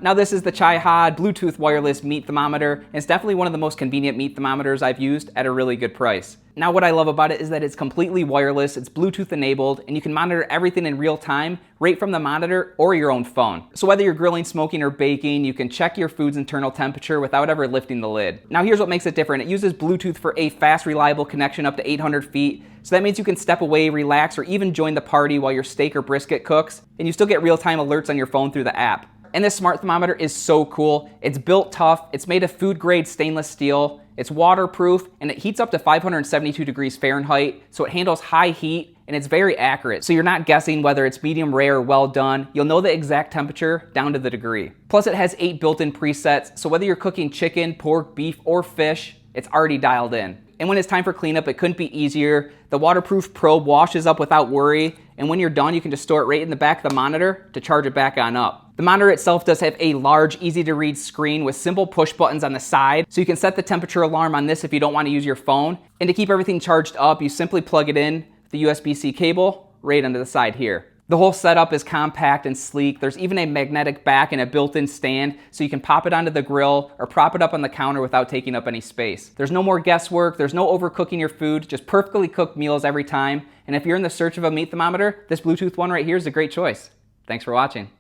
Now this is the Chai-Hod Bluetooth wireless meat thermometer, and it's definitely one of the most convenient meat thermometers I've used at a really good price. Now what I love about it is that it's completely wireless, it's Bluetooth enabled, and you can monitor everything in real time right from the monitor or your own phone. So whether you're grilling, smoking, or baking, you can check your food's internal temperature without ever lifting the lid. Now here's what makes it different. It uses Bluetooth for a fast, reliable connection up to 800 feet. So that means you can step away, relax, or even join the party while your steak or brisket cooks, and you still get real-time alerts on your phone through the app. And this smart thermometer is so cool. It's built tough, it's made of food-grade stainless steel, it's waterproof, and it heats up to 572 degrees Fahrenheit, so it handles high heat, and it's very accurate. So you're not guessing whether it's medium rare or well done. You'll know the exact temperature down to the degree. Plus it has 8 built-in presets, so whether you're cooking chicken, pork, beef, or fish, it's already dialed in. And when it's time for cleanup, it couldn't be easier. The waterproof probe washes up without worry, and when you're done, you can just store it right in the back of the monitor to charge it back on up. The monitor itself does have a large, easy-to-read screen with simple push buttons on the side, so you can set the temperature alarm on this if you don't want to use your phone. And to keep everything charged up, you simply plug it in, the USB-C cable, right under the side here. The whole setup is compact and sleek. There's even a magnetic back and a built-in stand, so you can pop it onto the grill or prop it up on the counter without taking up any space. There's no more guesswork, there's no overcooking your food, just perfectly cooked meals every time. And if you're in the search of a meat thermometer, this Bluetooth one right here is a great choice. Thanks for watching.